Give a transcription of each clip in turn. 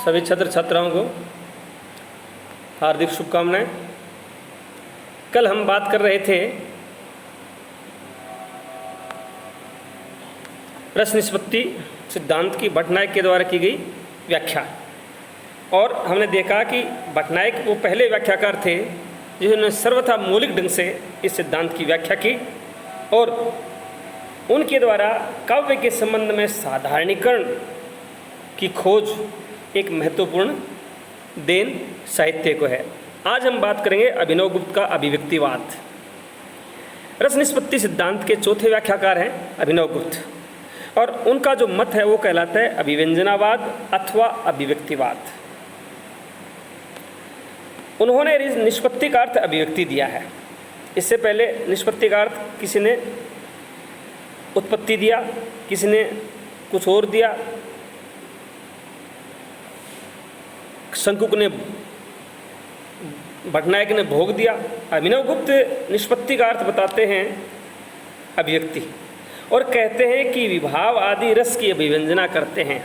सभी छात्र छात्राओं को हार्दिक शुभकामनाएं। कल हम बात कर रहे थे रस निष्पत्ति सिद्धांत की भट्टनायक के द्वारा की गई व्याख्या, और हमने देखा कि भट्टनायक वो पहले व्याख्याकार थे जिन्होंने सर्वथा मौलिक ढंग से इस सिद्धांत की व्याख्या की, और उनके द्वारा काव्य के संबंध में साधारणीकरण की खोज एक महत्वपूर्ण देन साहित्य को है। आज हम बात करेंगे अभिनवगुप्त का अभिव्यक्तिवाद। रस निष्पत्ति सिद्धांत के चौथे व्याख्याकार हैं अभिनवगुप्त, और उनका जो मत है वो कहलाता है अभिव्यंजनावाद अथवा अभिव्यक्तिवाद। उन्होंने निष्पत्ति का अर्थ अभिव्यक्ति दिया है। इससे पहले निष्पत्ति का अर्थ किसी ने उत्पत्ति दिया, किसी ने कुछ और दिया। शंकुक ने, भट्टनायक ने भोग दिया। अभिनवगुप्त निष्पत्ति का अर्थ बताते हैं अभिव्यक्ति, और कहते हैं कि विभाव आदि रस की अभिव्यंजना करते हैं,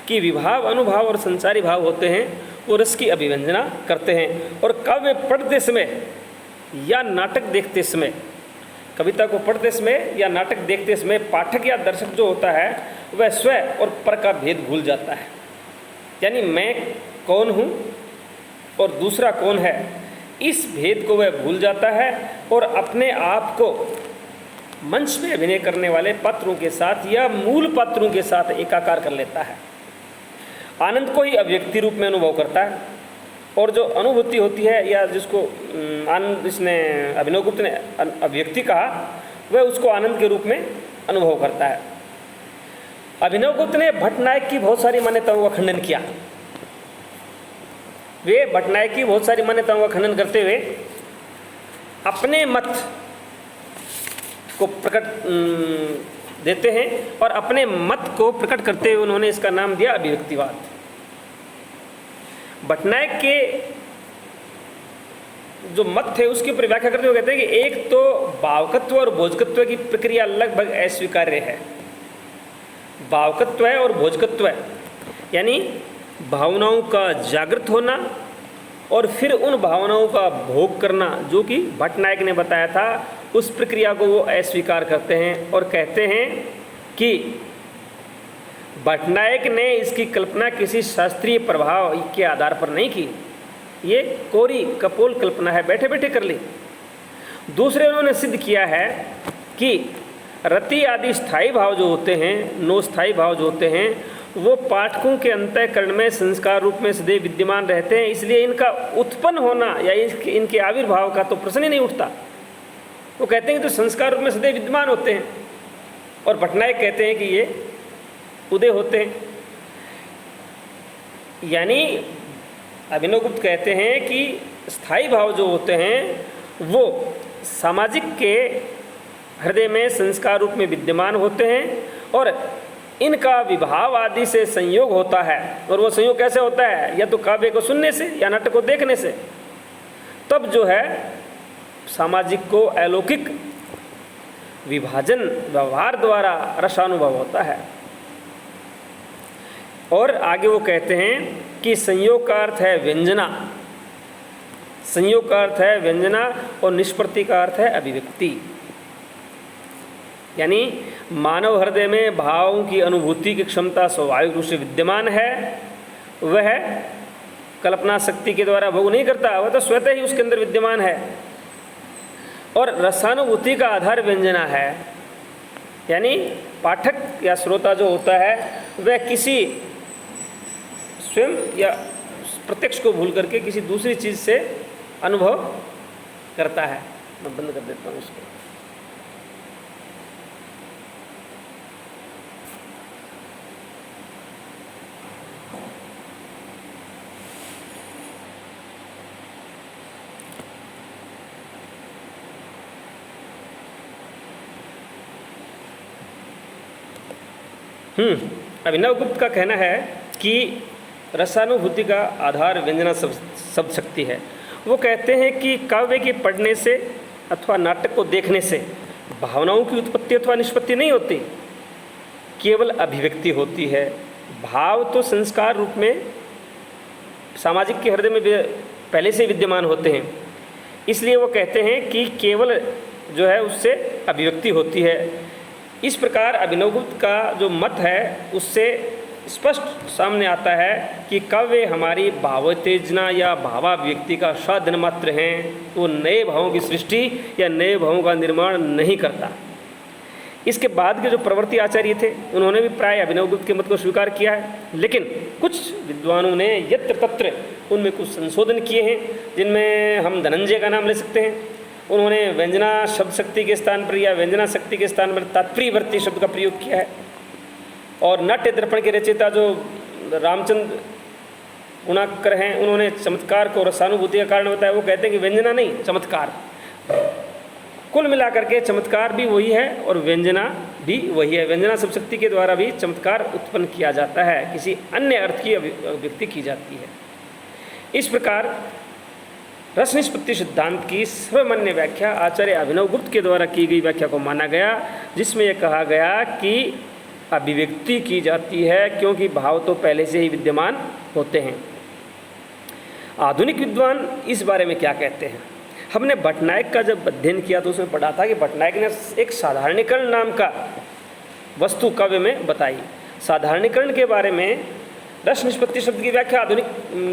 कि विभाव अनुभाव और संसारी भाव होते हैं वो रस की अभिव्यंजना करते हैं। और काव्य पढ़ते समय या नाटक देखते समय, कविता को पढ़ते समय या नाटक देखते समय पाठक या दर्शक जो होता है वह स्व और पर का भेद भूल जाता है। यानी मैं कौन हूँ और दूसरा कौन है, इस भेद को वह भूल जाता है और अपने आप को मंच में अभिनय करने वाले पात्रों के साथ या मूल पात्रों के साथ एकाकार कर लेता है। आनंद को ही अभिव्यक्ति रूप में अनुभव करता है, और जो अनुभूति होती है या जिसको आनंद, इसने अभिनवगुप्त ने अभिव्यक्ति कहा, वह उसको आनंद के रूप में अनुभव करता है। अभिनवगुप्त ने भट्टनायक की बहुत सारी मान्यताओं का खंडन किया। वे भट्टनायक की बहुत सारी मान्यताओं का खंडन करते हुए अपने मत को प्रकट देते हैं, और अपने मत को प्रकट करते हुए उन्होंने इसका नाम दिया अभिव्यक्तिवाद। भट्टनायक के जो मत थे उसके ऊपर व्याख्या करते हुए कहते हैं कि एक तो भावकत्व और भोजकत्व की प्रक्रिया लगभग अस्वीकार्य है। भावकत्व है और भोजकत्व है, यानी भावनाओं का जागृत होना और फिर उन भावनाओं का भोग करना, जो कि भट्टनायक ने बताया था, उस प्रक्रिया को वो अस्वीकार करते हैं और कहते हैं कि भट्टनायक ने इसकी कल्पना किसी शास्त्रीय प्रभाव के आधार पर नहीं की, ये कोरी कपोल कल्पना है, बैठे बैठे कर ली। दूसरे उन्होंने सिद्ध किया है कि रति आदि स्थायी भाव जो होते हैं, नौ स्थायी भाव जो होते हैं, वो पाठकों के अंतःकरण में संस्कार रूप में सदैव विद्यमान रहते हैं, इसलिए इनका उत्पन्न होना या इनके आविर्भाव का तो प्रश्न ही नहीं उठता। वो कहते हैं कि तो संस्कार रूप में सदैव विद्यमान होते हैं, और भट्टनायक कहते हैं कि ये उदय होते हैं। यानी अभिनवगुप्त कहते हैं कि स्थायी भाव जो होते हैं वो सामाजिक के हृदय में संस्कार रूप में विद्यमान होते हैं, और इनका विभाव आदि से संयोग होता है। और वो संयोग कैसे होता है, या तो काव्य को सुनने से या नाटक को देखने से। तब जो है सामाजिक को अलौकिक विभाजन व्यवहार द्वारा रसानुभव होता है। और आगे वो कहते हैं कि संयोग का अर्थ है व्यंजना, संयोग का अर्थ है व्यंजना, और निष्पत्ति का अर्थ है अभिव्यक्ति। यानी मानव हृदय में भावों की अनुभूति की क्षमता स्वाभाविक रूप से विद्यमान है, वह कल्पना शक्ति के द्वारा भोग नहीं करता, वह तो स्वतः ही उसके अंदर विद्यमान है। और रसानुभूति का आधार व्यंजना है, यानी पाठक या श्रोता जो होता है वह किसी स्वयं या प्रत्यक्ष को भूल करके किसी दूसरी चीज़ से अनुभव करता है। मैं बंद कर देता हूँ उसको। अभिनवगुप्त का कहना है कि रसानुभूति का आधार व्यंजना शब्द शक्ति है। वो कहते हैं कि काव्य के पढ़ने से अथवा नाटक को देखने से भावनाओं की उत्पत्ति अथवा निष्पत्ति नहीं होती, केवल अभिव्यक्ति होती है। भाव तो संस्कार रूप में सामाजिक के हृदय में पहले से विद्यमान होते हैं, इसलिए वो कहते हैं कि केवल जो है उससे अभिव्यक्ति होती है। इस प्रकार अभिनवगुप्त का जो मत है उससे स्पष्ट सामने आता है कि काव्य हमारी भावोत्तेजना या भावाभिव्यक्ति का साधन मात्र हैं, वो नए भावों की सृष्टि या नए भावों का निर्माण नहीं करता। इसके बाद के जो प्रवृत्ति आचार्य थे उन्होंने भी प्राय अभिनवगुप्त के मत को स्वीकार किया है, लेकिन कुछ विद्वानों ने यत्र तत्र उनमें कुछ संशोधन किए हैं, जिनमें हम धनंजय का नाम ले सकते हैं। उन्होंने व्यंजना शब्द शक्ति के स्थान पर या व्यंजना शक्ति के स्थान पर तात्पर्यवर्ती शब्द का प्रयोग किया है। और नाट्य दर्पण के रचयिता जो रामचंद्र गुणाकर हैं, उन्होंने चमत्कार को रसानुभूति का कारण बताया। वो कहते हैं कि व्यंजना नहीं, चमत्कार। कुल मिलाकर के चमत्कार भी वही है और व्यंजना भी वही है। व्यंजना शब्द शक्ति के द्वारा भी चमत्कार उत्पन्न किया जाता है, किसी अन्य अर्थ की अभिव्यक्ति की जाती है। इस प्रकार रस निष्पत्ति सिद्धांत की सर्वमान्य व्याख्या आचार्य अभिनवगुप्त के द्वारा की गई व्याख्या को माना गया, जिसमें यह कहा गया कि अभिव्यक्ति की जाती है क्योंकि भाव तो पहले से ही विद्यमान होते हैं। आधुनिक विद्वान इस बारे में क्या कहते हैं? हमने भट्टनायक का जब अध्ययन किया तो उसमें पढ़ा था कि भट्टनायक ने एक साधारणीकरण नाम का वस्तु काव्य में बताई। साधारणीकरण के बारे में रस निष्पत्ति शब्द की व्याख्या आधुनिक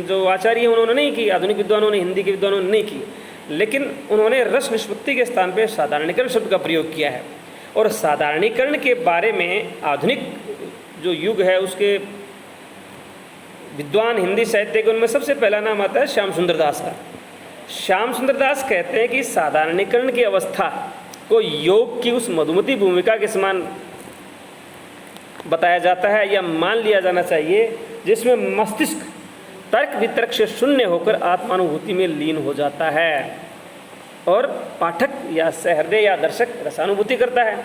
जो आचार्य हैं उन्होंने नहीं की, आधुनिक विद्वानों ने, हिंदी के विद्वानों ने नहीं की, लेकिन उन्होंने रस निष्पत्ति के स्थान पर साधारणीकरण शब्द का प्रयोग किया है। और साधारणीकरण के बारे में आधुनिक जो युग है उसके विद्वान हिंदी साहित्य के उनमें सबसे पहला नाम आता है श्याम सुंदर दास का। श्याम सुंदर दास कहते हैं कि साधारणीकरण की अवस्था को योग की उस मधुमती भूमिका के समान बताया जाता है या मान लिया जाना चाहिए, जिसमें मस्तिष्क तर्क वितर्क से शून्य होकर आत्मानुभूति में लीन हो जाता है और पाठक या सहृदय या दर्शक रसानुभूति करता है।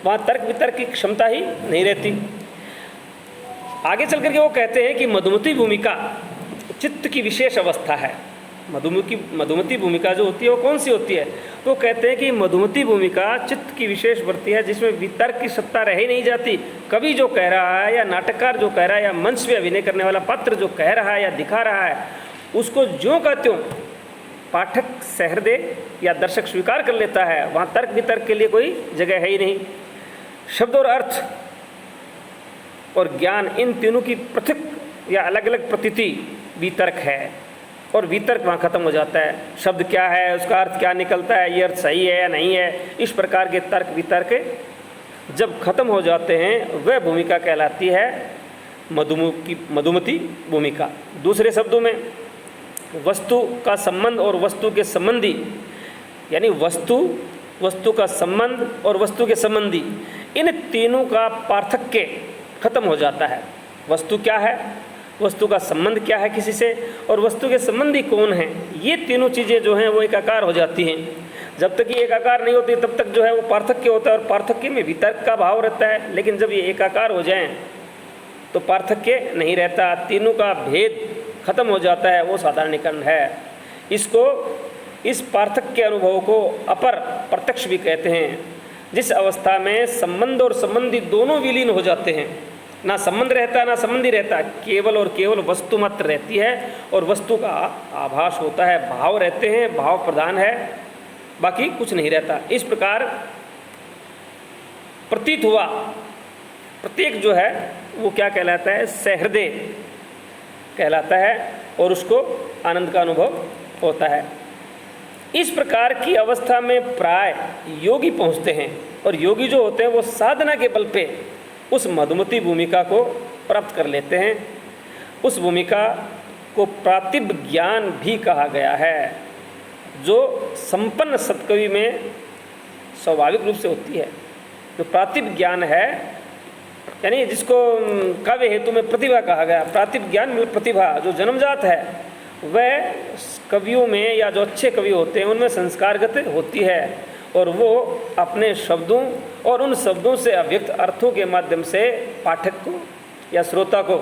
वहाँ तर्क वितर्क की क्षमता ही नहीं रहती। आगे चल करके वो कहते हैं कि मधुमती भूमिका चित्त की विशेष अवस्था है। मधुमती भूमिका जो होती है वो कौन सी होती है? तो कहते हैं कि मधुमती भूमिका चित्त की विशेष वृत्ति है जिसमें वितर्क की सत्ता रह ही नहीं जाती। कवि जो कह रहा है या नाटककार जो कह रहा है या मंच पे अभिनय करने वाला पात्र जो कह रहा है या दिखा रहा है, उसको ज्यों का त्यों पाठक सहृदय या दर्शक स्वीकार कर लेता है। वहाँ तर्क वितर्क के लिए कोई जगह है ही नहीं। शब्द और अर्थ और ज्ञान, इन तीनों की पृथक या अलग अलग प्रतीति वितर्क है और वितर्क वहाँ खत्म हो जाता है। शब्द क्या है, उसका अर्थ क्या निकलता है, ये अर्थ सही है या नहीं है, इस प्रकार के तर्क वितर्क जब खत्म हो जाते हैं वह भूमिका कहलाती है मधुमती भूमिका। दूसरे शब्दों में वस्तु का संबंध और वस्तु के संबंधी, यानी वस्तु का संबंध और वस्तु के संबंधी, इन तीनों का पार्थक्य खत्म हो जाता है। वस्तु क्या है, वस्तु का संबंध क्या है किसी से, और वस्तु के संबंधी कौन है, ये तीनों चीज़ें जो हैं वो एकाकार हो जाती हैं। जब तक ये एकाकार नहीं होती तब तक जो है वो पार्थक्य होता है और पार्थक्य में वितर्क का भाव रहता है। लेकिन जब ये एकाकार हो जाएं तो पार्थक्य नहीं रहता, तीनों का भेद खत्म हो जाता है, वो साधारणीकरण है। इस पार्थक्य अनुभव को अपर प्रत्यक्ष भी कहते हैं, जिस अवस्था में संबंध और संबंधी दोनों विलीन हो जाते हैं। ना संबंध रहता ना संबंधी रहता, केवल और केवल वस्तु मात्र रहती है और वस्तु का आभास होता है, भाव रहते हैं, भाव प्रधान है, बाकी कुछ नहीं रहता। इस प्रकार प्रतीत हुआ प्रत्येक जो है वो क्या कहलाता है, सहृदय कहलाता है और उसको आनंद का अनुभव होता है। इस प्रकार की अवस्था में प्राय योगी पहुँचते हैं और योगी जो होते हैं वो साधना के बल पे उस मधुमती भूमिका को प्राप्त कर लेते हैं। उस भूमिका को प्रातिभ ज्ञान भी कहा गया है, जो संपन्न सत्कवि में स्वाभाविक रूप से होती है। जो प्रातिभ ज्ञान है, यानी जिसको काव्य हेतु में प्रतिभा कहा गया, प्रातिभ ज्ञान में प्रतिभा जो जन्मजात है, वह कवियों में या जो अच्छे कवि होते हैं उनमें संस्कारगत होती है और वो अपने शब्दों और उन शब्दों से अव्यक्त अर्थों के माध्यम से पाठक को या श्रोता को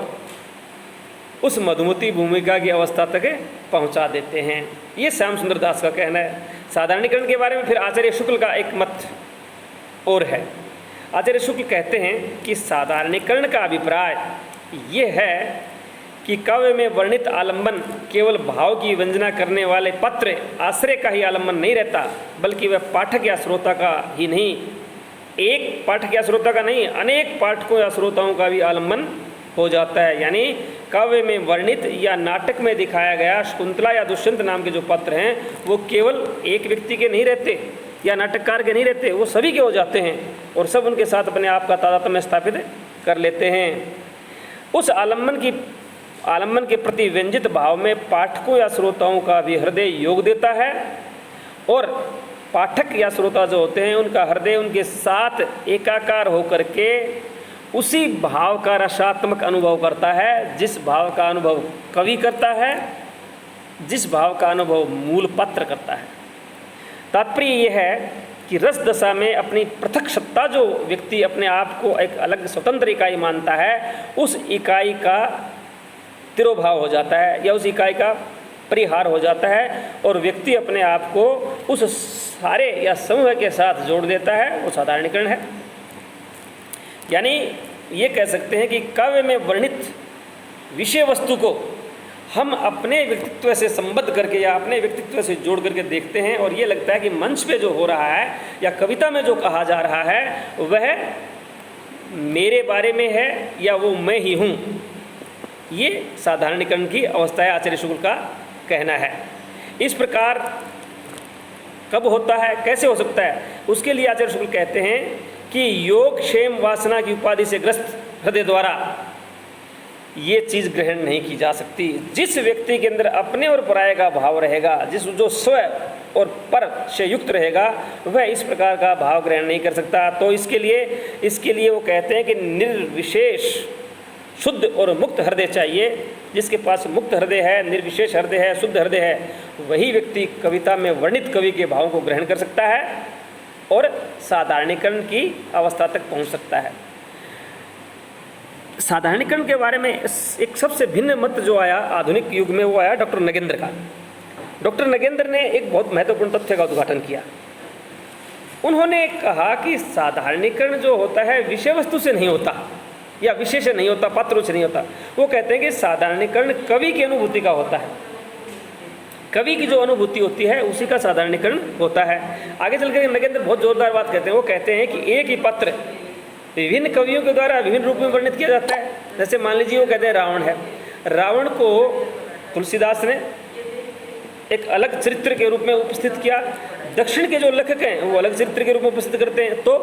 उस मधुमती भूमिका की अवस्था तक पहुंचा देते हैं। ये श्याम सुंदर दास का कहना है। साधारणीकरण के बारे में फिर आचार्य शुक्ल का एक मत और है। आचार्य शुक्ल कहते हैं कि साधारणीकरण का अभिप्राय ये है कि काव्य में वर्णित आलंबन केवल भाव की व्यंजना करने वाले पत्र आश्रय का ही आलंबन नहीं रहता, बल्कि वह पाठक या श्रोता का ही नहीं, एक पाठक या श्रोता का नहीं, अनेक पाठकों या श्रोताओं का भी आलंबन हो जाता है। यानी काव्य में वर्णित या नाटक में दिखाया गया शकुंतला या दुष्यंत नाम के जो पात्र हैं वो केवल एक व्यक्ति के नहीं रहते या नाटककार के नहीं रहते, वो सभी के हो जाते हैं और सब उनके साथ अपने आप का तादात्म्य स्थापित कर लेते हैं। उस आलंबन के प्रति व्यंजित भाव में पाठकों या श्रोताओं का भी हृदय योग देता है और पाठक या श्रोता जो होते हैं उनका हृदय उनके साथ एकाकार होकर के उसी भाव का रसात्मक अनुभव करता है, जिस भाव का अनुभव कवि करता है, जिस भाव का अनुभव मूल पत्र करता है। तात्पर्य यह है कि रस दशा में अपनी पृथक सत्ता जो व्यक्ति अपने आप को एक अलग स्वतंत्र इकाई मानता है, उस इकाई का तिरोभाव हो जाता है या उस इकाई का परिहार हो जाता है और व्यक्ति अपने आप को उस सारे या समूह के साथ जोड़ देता है। वो साधारणीकरण है। यानी ये कह सकते हैं कि काव्य में वर्णित विषय वस्तु को हम अपने व्यक्तित्व से संबद्ध करके या अपने व्यक्तित्व से जोड़ करके देखते हैं और ये लगता है कि मंच पे जो हो रहा है या कविता में जो कहा जा रहा है वह मेरे बारे में है या वो मैं ही हूँ। ये साधारणीकरण की अवस्था है, आचार्य शुक्ल का कहना है। इस प्रकार कब होता है, कैसे हो सकता है, उसके लिए आचार्य शुक्ल कहते हैं कि योग क्षेम वासना की उपाधि से ग्रस्त हृदय द्वारा ये चीज़ ग्रहण नहीं की जा सकती। जिस व्यक्ति के अंदर अपने और पराये का भाव रहेगा, जो स्व और पर से युक्त रहेगा, वह इस प्रकार का भाव ग्रहण नहीं कर सकता। तो इसके लिए वो कहते हैं कि निर्विशेष शुद्ध और मुक्त हृदय चाहिए। जिसके पास मुक्त हृदय है, निर्विशेष हृदय है, शुद्ध हृदय है, वही व्यक्ति कविता में वर्णित कवि के भावों को ग्रहण कर सकता है और साधारणीकरण की अवस्था तक पहुंच सकता है। साधारणीकरण के बारे में एक सबसे भिन्न मत जो आया आधुनिक युग में वो आया डॉक्टर नगेंद्र का। डॉक्टर नगेंद्र ने एक बहुत महत्वपूर्ण तथ्य का उद्घाटन किया। उन्होंने कहा कि साधारणीकरण जो होता है विषय वस्तु से नहीं होता या विषय से नहीं होता, पात्रों से नहीं होता। वो कहते हैं कि साधारणीकरण कवि की अनुभूति का होता है, कवि की जो अनुभूति होती है उसी का साधारणीकरण होता है। आगे चलकर नगेंद्र बहुत जोरदार बात कहते हैं। वो कहते हैं कि एक ही पत्र विभिन्न कवियों के द्वारा विभिन्न रूप में वर्णित किया जाता है। जैसे मान लीजिए वो कहते हैं रावण है, रावण को तुलसीदास ने एक अलग चरित्र के रूप में उपस्थित किया, दक्षिण के जो लेखक हैं वो अलग चरित्र के रूप में उपस्थित करते हैं। तो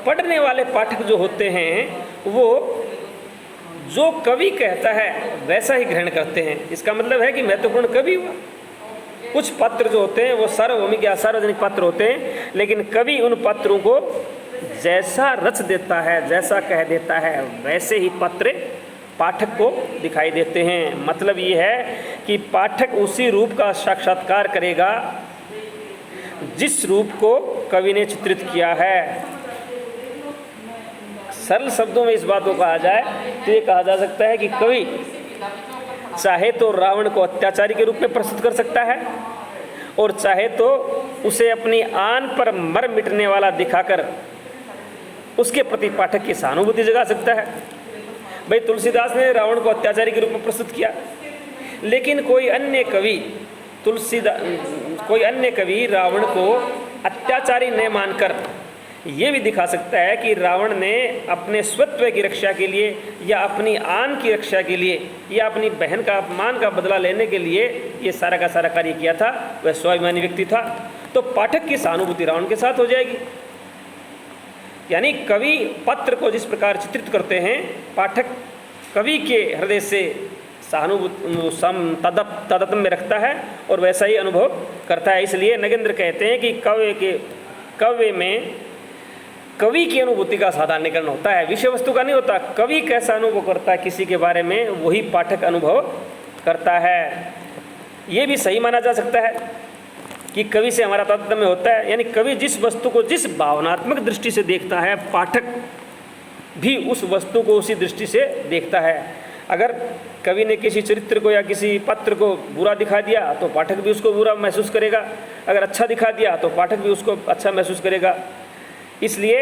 पढ़ने वाले पाठक जो होते हैं वो जो कवि कहता है वैसा ही ग्रहण करते हैं। इसका मतलब है कि महत्वपूर्ण कवि हुआ। कुछ पत्र जो होते हैं वो सार्वभौमिक या सार्वजनिक पत्र होते हैं, लेकिन कवि उन पत्रों को जैसा रच देता है, जैसा कह देता है, वैसे ही पत्र पाठक को दिखाई देते हैं। मतलब ये है कि पाठक उसी रूप का साक्षात्कार करेगा जिस रूप को कवि ने चित्रित किया है। सरल शब्दों में इस बात को कहा जाए तो ये कहा जा सकता है कि कवि चाहे तो रावण को अत्याचारी के रूप में प्रस्तुत कर सकता है और चाहे तो उसे अपनी आन पर मर मिटने वाला दिखाकर उसके प्रति पाठक की सहानुभूति जगा सकता है। भाई तुलसीदास ने रावण को अत्याचारी के रूप में प्रस्तुत किया, लेकिन कोई अन्य कवि रावण को अत्याचारी न मानकर ये भी दिखा सकता है कि रावण ने अपने स्वत्व की रक्षा के लिए या अपनी आन की रक्षा के लिए या अपनी बहन का अपमान का बदला लेने के लिए ये सारा का सारा कार्य किया था। वह स्वाभिमानी व्यक्ति था। तो पाठक की सहानुभूति रावण के साथ हो जाएगी। यानी कवि पत्र को जिस प्रकार चित्रित करते हैं, पाठक कवि के हृदय से सहानुभूति तादात्म्य में रखता है और वैसा ही अनुभव करता है। इसलिए नगेंद्र कहते हैं कि काव्य में कवि की अनुभूति का साधारणीकरण होता है, विषय वस्तु का नहीं होता। कवि कैसा अनुभव करता है किसी के बारे में, वही पाठक अनुभव करता है। ये भी सही माना जा सकता है कि कवि से हमारा तादात्म्य होता है। यानी कवि जिस वस्तु को जिस भावनात्मक दृष्टि से देखता है, पाठक भी उस वस्तु को उसी दृष्टि से देखता है। अगर कवि ने किसी चरित्र को या किसी पत्र को बुरा दिखा दिया तो पाठक भी उसको बुरा महसूस करेगा, अगर अच्छा दिखा दिया तो पाठक भी उसको अच्छा महसूस करेगा। इसलिए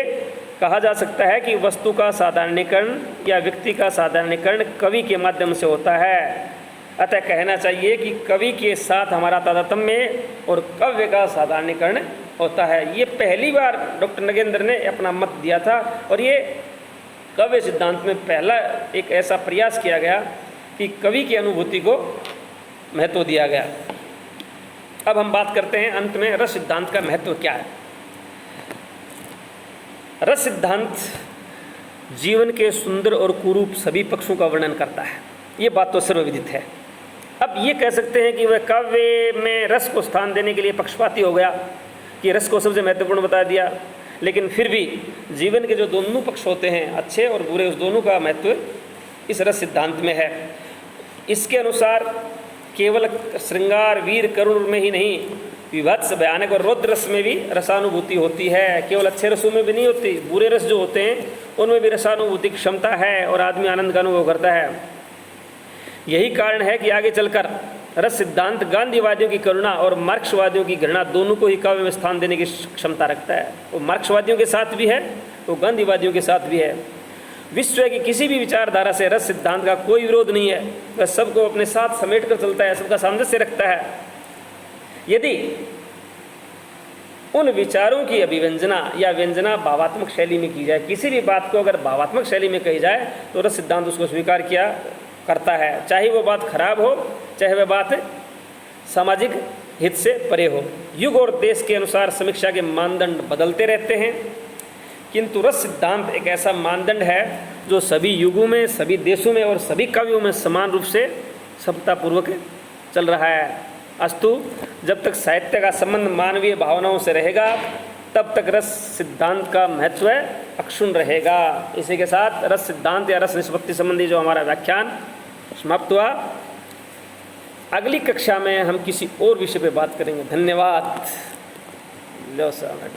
कहा जा सकता है कि वस्तु का साधारणीकरण या व्यक्ति का साधारणीकरण कवि के माध्यम से होता है। अतः कहना चाहिए कि कवि के साथ हमारा तादात्म्य और काव्य का साधारणीकरण होता है। ये पहली बार डॉक्टर नगेंद्र ने अपना मत दिया था और ये काव्य सिद्धांत में पहला एक ऐसा प्रयास किया गया कि कवि की अनुभूति को महत्व दिया गया। अब हम बात करते हैं अंत में रस सिद्धांत का महत्व क्या है। रस सिद्धांत जीवन के सुंदर और कुरूप सभी पक्षों का वर्णन करता है, ये बात तो सर्वविदित है। अब ये कह सकते हैं कि वह काव्य में रस को स्थान देने के लिए पक्षपाती हो गया कि रस को सबसे महत्वपूर्ण बता दिया, लेकिन फिर भी जीवन के जो दोनों पक्ष होते हैं, अच्छे और बुरे, उस दोनों का महत्व इस रस सिद्धांत में है। इसके अनुसार केवल श्रृंगार, वीर, करुण में ही नहीं, विभत्स, भयानक और रौद्र रस में भी रसानुभूति होती है। केवल अच्छे रसों में भी नहीं होती, बुरे रस जो होते हैं उनमें भी रसानुभूति की क्षमता है और आदमी आनंद का अनुभव करता है। यही कारण है कि आगे चलकर रस सिद्धांत गांधीवादियों की करुणा और मार्क्सवादियों की घृणा दोनों को ही काव्य में स्थान देने की क्षमता रखता है। वो मार्क्सवादियों के साथ भी है, वो गांधीवादियों के साथ भी है। विश्व की किसी भी विचारधारा से रस सिद्धांत का कोई विरोध नहीं है, वह सबको अपने साथ समेट कर चलता है, सबका सामंजस्य रखता है। यदि उन विचारों की अभिव्यंजना या व्यंजना भावात्मक शैली में की जाए, किसी भी बात को अगर भावात्मक शैली में कही जाए तो रस सिद्धांत उसको स्वीकार किया करता है, चाहे वो बात खराब हो, चाहे वह बात सामाजिक हित से परे हो। युग और देश के अनुसार समीक्षा के मानदंड बदलते रहते हैं, किंतु रस सिद्धांत एक ऐसा मानदंड है जो सभी युगों में, सभी देशों में और सभी काव्यों में समान रूप से सफलतापूर्वक चल रहा है। अस्तु, जब तक साहित्य का संबंध मानवीय भावनाओं से रहेगा तब तक रस सिद्धांत का महत्व अक्षुण्ण रहेगा। इसी के साथ रस सिद्धांत या रस निष्पत्ति संबंधी जो हमारा व्याख्यान समाप्त हुआ। अगली कक्षा में हम किसी और विषय पे बात करेंगे। धन्यवाद। लो सर।